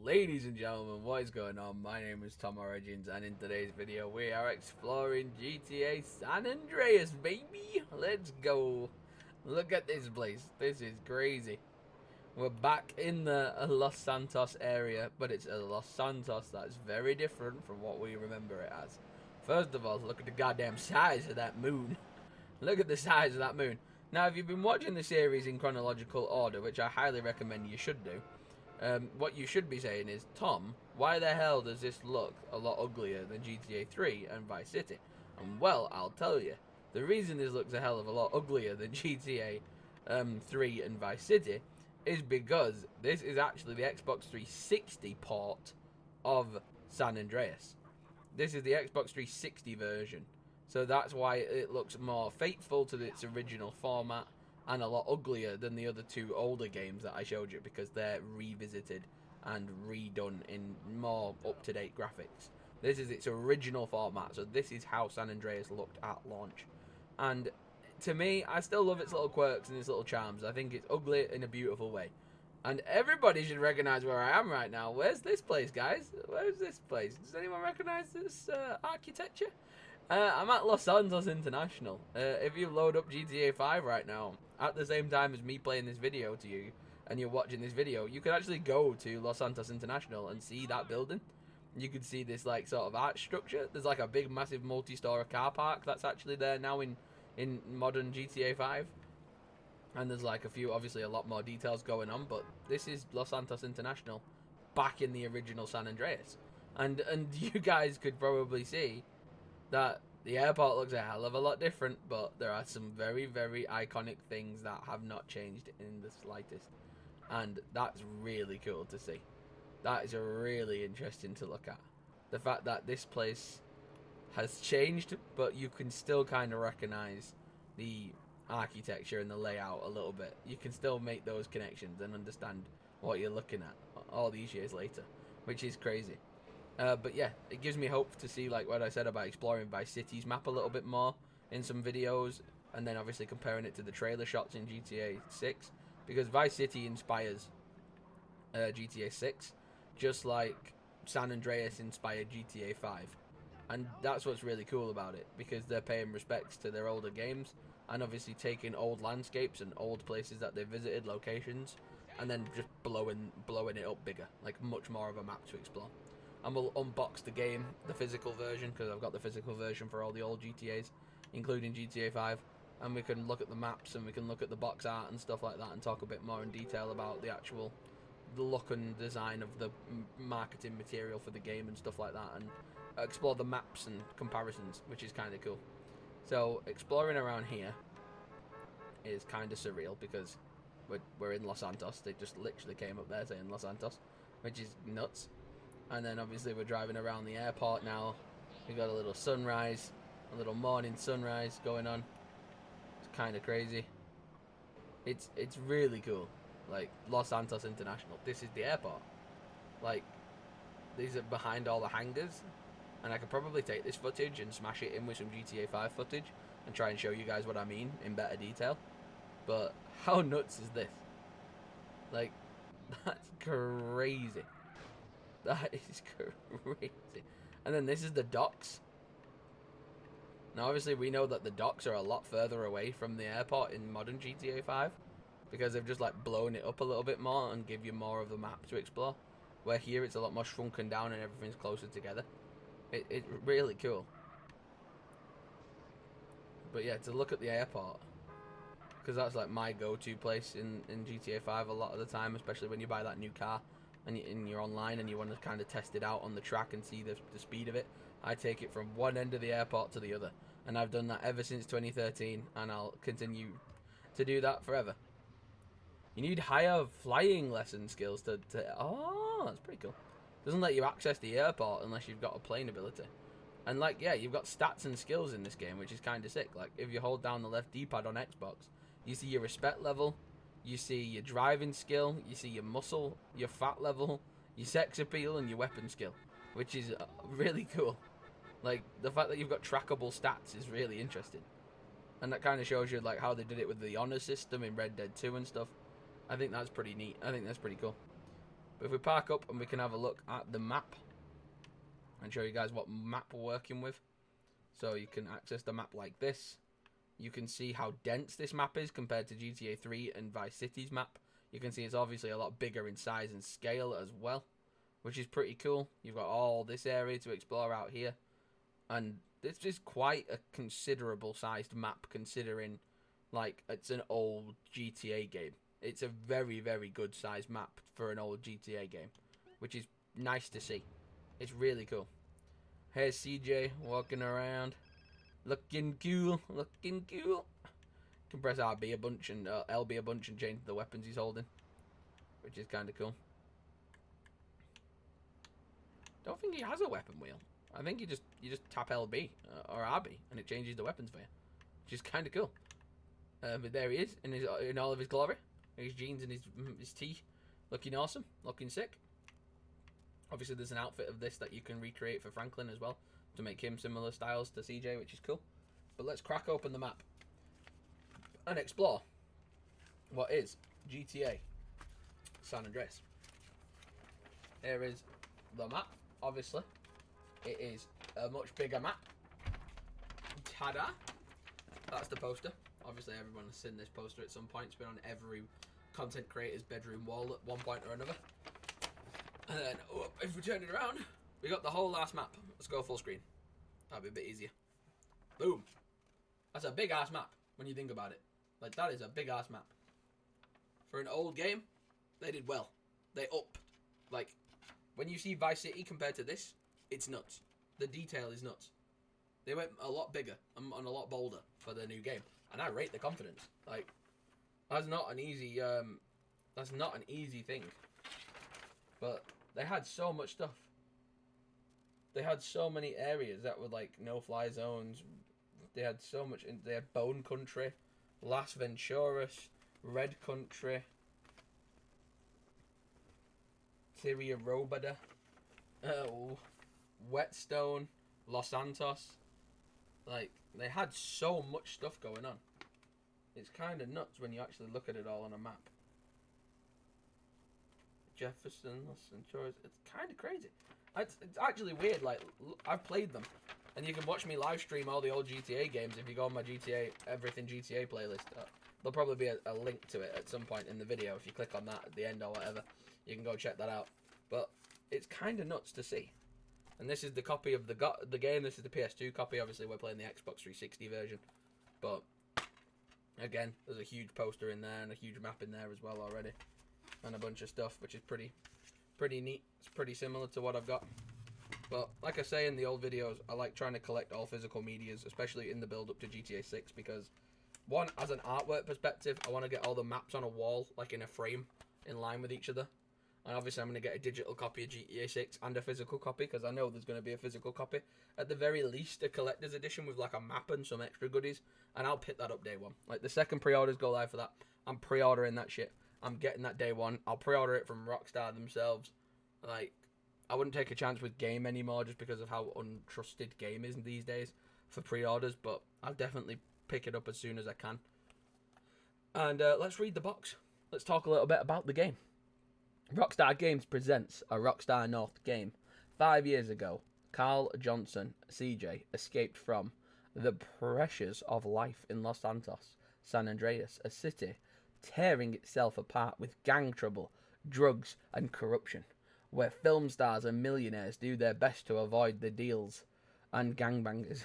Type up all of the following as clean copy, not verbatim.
Ladies and gentlemen, what is going on? My name is Tom Origins, and in today's video we are exploring GTA San Andreas, baby! Let's go! Look at this place, this is crazy. We're back in the Los Santos area, but it's a Los Santos that's very different from what we remember it as. First of all, look at the goddamn size of that moon. Look at the size of that moon. Now, if you've been watching the series in chronological order, which I highly recommend you should do, what you should be saying is, Tom, why the hell does this look a lot uglier than GTA 3 and Vice City? And well, I'll tell you. The reason this looks a hell of a lot uglier than GTA 3 and Vice City is because this is actually the Xbox 360 port of San Andreas. This is the Xbox 360 version. So that's why it looks more faithful to its original format and a lot uglier than the other two older games that I showed you, because they're revisited and redone in more up-to-date graphics. This is its original format, so this is how San Andreas looked at launch. And to me, I still love its little quirks and its little charms. I think it's ugly in a beautiful way. And everybody should recognize where I am right now. Where's this place, guys? Where's this place? Does anyone recognize this architecture? I'm at Los Santos International. If you load up GTA 5 right now, at the same time as me playing this video to you, and you're watching this video, you can actually go to Los Santos International and see that building. You can see this like sort of art structure. There's like a big massive multi-story car park that's actually there now in modern GTA 5. And there's like a few, obviously a lot more details going on, but this is Los Santos International back in the original San Andreas. And you guys could probably see that the airport looks a hell of a lot different, but there are some very, very iconic things that have not changed in the slightest. And that's really cool to see. That is really interesting to look at. The fact that this place has changed, but you can still kind of recognize the architecture and the layout a little bit. You can still make those connections and understand what you're looking at all these years later, which is crazy. But yeah, it gives me hope to see, like what I said about exploring Vice City's map a little bit more in some videos, and then obviously comparing it to the trailer shots in GTA 6, because Vice City inspires GTA 6, just like San Andreas inspired GTA 5. And that's what's really cool about it, because they're paying respects to their older games, and obviously taking old landscapes and old places that they visited, locations, and then just blowing it up bigger, like much more of a map to explore. And we'll unbox the game, the physical version, because I've got the physical version for all the old GTAs, including GTA 5. And we can look at the maps, and we can look at the box art and stuff like that, and talk a bit more in detail about the look and design of the marketing material for the game and stuff like that, and explore the maps and comparisons, which is kind of cool. So exploring around here is kind of surreal, because we're in Los Santos. They just literally came up there saying Los Santos, which is nuts. And then obviously we're driving around the airport now. We've got a little sunrise, a little morning sunrise going on. It's kind of crazy. It's really cool. Like, Los Santos International. This is the airport. Like, these are behind all the hangars. And I could probably take this footage and smash it in with some GTA 5 footage and try and show you guys what I mean in better detail. But how nuts is this? Like, that's crazy. That is crazy. And then this is the docks. Now obviously we know that the docks are a lot further away from the airport in modern GTA 5, because they've just like blown it up a little bit more and give you more of the map to explore. Where here it's a lot more shrunken down and everything's closer together. It's really cool. But yeah, to look at the airport, because that's like my go-to place in GTA 5 a lot of the time, especially when you buy that new car and you're online and you want to kind of test it out on the track and see the speed of it. I take it from one end of the airport to the other, and I've done that ever since 2013, and I'll continue to do that forever. You need higher flying lesson skills to oh, that's pretty cool. Doesn't let you access the airport unless you've got a plane ability. And like, yeah, you've got stats and skills in this game, which is kind of sick. Like, if you hold down the left D-pad on Xbox, you see your respect level, you see your driving skill, you see your muscle, your fat level, your sex appeal, and your weapon skill, which is really cool. Like, the fact that you've got trackable stats is really interesting. And that kind of shows you like how they did it with the honor system in Red Dead 2 and stuff. I think that's pretty neat. I think that's pretty cool. But if we park up and we can have a look at the map and show you guys what map we're working with. So you can access the map like this. You can see how dense this map is compared to GTA 3 and Vice City's map. You can see it's obviously a lot bigger in size and scale as well, which is pretty cool. You've got all this area to explore out here. And this is quite a considerable sized map considering, like, it's an old GTA game. It's a very, very good sized map for an old GTA game, which is nice to see. It's really cool. Here's CJ walking around. Looking cool, looking cool. Can press RB a bunch and LB a bunch and change the weapons he's holding, which is kind of cool. Don't think he has a weapon wheel. I think you just tap LB or RB and it changes the weapons for you, which is kind of cool. But there he is in all of his glory, his jeans and his tee, looking awesome, looking sick. Obviously, there's an outfit of this that you can recreate for Franklin as well, to make him similar styles to CJ, which is cool. But let's crack open the map and explore what is GTA San Andreas. Here is the map, obviously. It is a much bigger map. Ta-da! That's the poster. Obviously, everyone has seen this poster at some point. It's been on every content creator's bedroom wall at one point or another. And then, if we turn it around, we got the whole last map. Let's go full screen. That'll be a bit easier. Boom. That's a big ass map when you think about it. Like, that is a big ass map. For an old game, they did well. They upped. Like, when you see Vice City compared to this, it's nuts. The detail is nuts. They went a lot bigger and a lot bolder for their new game. And I rate the confidence. Like, that's not an easy thing. But they had so much stuff. They had so many areas that were like no-fly zones. They had so much. They had Bone Country, Las Venturas, Red Country, Tyria Robada, Whetstone, Los Santos. Like, they had so much stuff going on. It's kind of nuts when you actually look at it all on a map. Jefferson, Los Venturas. It's kind of crazy. It's actually weird. Like, I've played them, and you can watch me live stream all the old GTA games if you go on my GTA Everything GTA playlist. There'll probably be a link to it at some point in the video. If you click on that at the end or whatever, you can go check that out. But it's kind of nuts to see. And this is the copy of the game. This is the PS2 copy. Obviously, we're playing the Xbox 360 version. But again, there's a huge poster in there and a huge map in there as well already, and a bunch of stuff, which is pretty neat. It's pretty similar to what I've got. But like I say in the old videos, I like trying to collect all physical medias, especially in the build up to GTA 6, because one, as an artwork perspective, I want to get all the maps on a wall, like in a frame, in line with each other. And obviously I'm going to get a digital copy of GTA 6 and a physical copy, because I know there's going to be a physical copy. At the very least, a collector's edition with like a map and some extra goodies, and I'll pick that up day one. Like, the second pre-orders go live for that, I'm pre-ordering that shit. I'm getting that day one. I'll pre-order it from Rockstar themselves. Like, I wouldn't take a chance with Game anymore just because of how untrusted Game is these days for pre-orders, but I'll definitely pick it up as soon as I can. And let's read the box. Let's talk a little bit about the game. Rockstar Games presents a Rockstar North game. 5 years ago, Carl Johnson, CJ, escaped from the pressures of life in Los Santos, San Andreas, a city tearing itself apart with gang trouble, drugs, and corruption, where film stars and millionaires do their best to avoid the deals and gangbangers.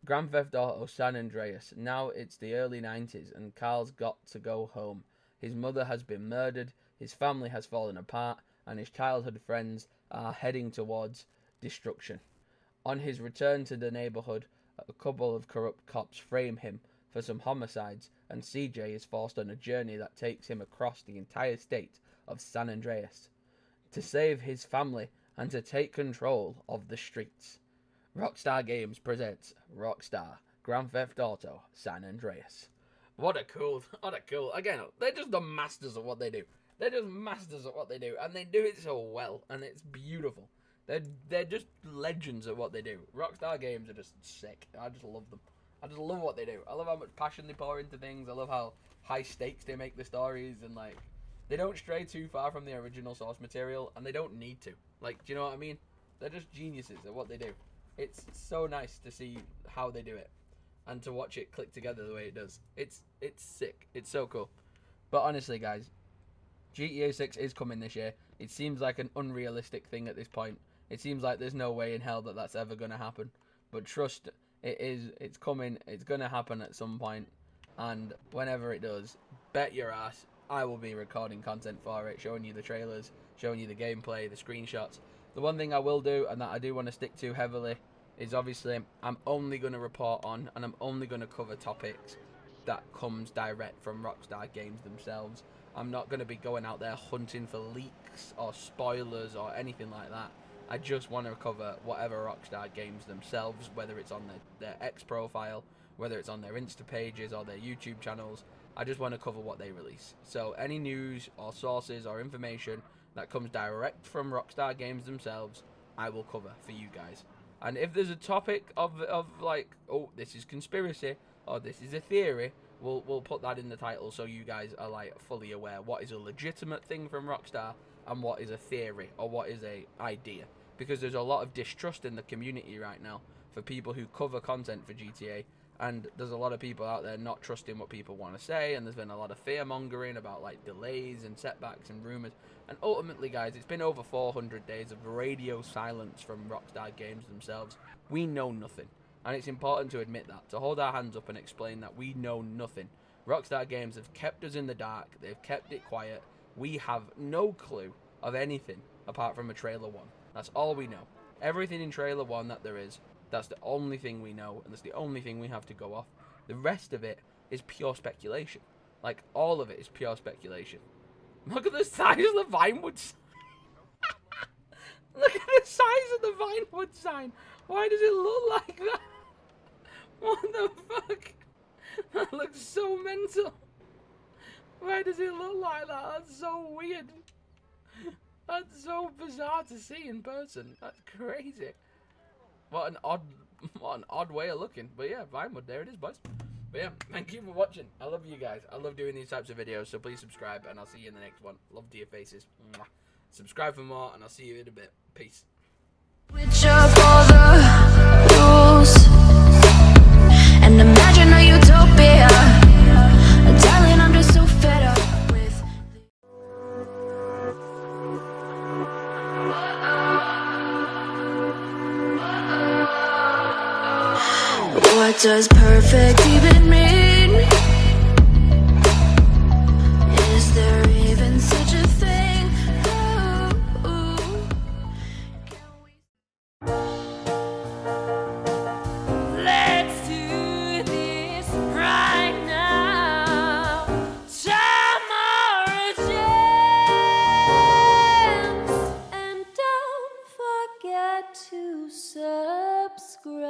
Grand Theft Auto San Andreas. Now it's the early 90s and Carl's got to go home. His mother has been murdered, his family has fallen apart, and his childhood friends are heading towards destruction. On his return to the neighborhood, a couple of corrupt cops frame him for some homicides, and CJ is forced on a journey that takes him across the entire state of San Andreas to save his family and to take control of the streets. Rockstar Games presents Rockstar Grand Theft Auto San Andreas. What a cool, again, they're just the masters of what they do. They're just masters at what they do, and they do it so well, and it's beautiful. They're just legends at what they do. Rockstar Games are just sick. I just love them. I just love what they do. I love how much passion they pour into things. I love how high stakes they make the stories, and like, They don't stray too far from the original source material, and they don't need to. Like, do you know what I mean? They're just geniuses at what they do. It's so nice to see how they do it, and to watch it click together the way it does. It's sick. It's so cool. But honestly, guys, GTA 6 is coming this year. It seems like an unrealistic thing at this point. It seems like there's no way in hell that that's ever going to happen. But trust, it is. It's coming. It's going to happen at some point. And whenever it does, bet your ass I will be recording content for it, showing you the trailers, showing you the gameplay, the screenshots. The one thing I will do, and that I do want to stick to heavily, is obviously I'm only going to report on, and I'm only going to cover topics that comes direct from Rockstar Games themselves. I'm not going to be going out there hunting for leaks or spoilers or anything like that. I just want to cover whatever Rockstar Games themselves, whether it's on their X profile, whether it's on their Insta pages or their YouTube channels. I just want to cover what they release. So any news or sources or information that comes direct from Rockstar Games themselves, I will cover for you guys. And if there's a topic of like, oh, this is conspiracy or this is a theory, we'll put that in the title so you guys are like fully aware what is a legitimate thing from Rockstar and what is a theory or what is a idea. Because there's a lot of distrust in the community right now for people who cover content for GTA. And there's a lot of people out there not trusting what people want to say, and there's been a lot of fear-mongering about like delays and setbacks and rumours. And ultimately, guys, it's been over 400 days of radio silence from Rockstar Games themselves. We know nothing. And it's important to admit that, to hold our hands up and explain that we know nothing. Rockstar Games have kept us in the dark, they've kept it quiet. We have no clue of anything apart from a trailer 1. That's all we know. Everything in trailer 1 that there is, that's the only thing we know, and that's the only thing we have to go off. The rest of it is pure speculation. Like, all of it is pure speculation. Look at the size of the Vinewood sign. Look at the size of the Vinewood sign. Why does it look like that? What the fuck? That looks so mental. Why does it look like that? That's so weird. That's so bizarre to see in person. That's crazy. What an odd way of looking. But yeah, Vinewood, there it is, boys. But yeah, thank you for watching. I love you guys. I love doing these types of videos, so please subscribe, and I'll see you in the next one. Love to your faces. Mwah. Subscribe for more, and I'll see you in a bit. Peace. Switch up all the rules and imagine a utopia. Darling, I'm just so fed up with what does perfect even mean? Is there even such a thing? Ooh, can we... Let's do this right now. Tomorrow jams. And don't forget to subscribe.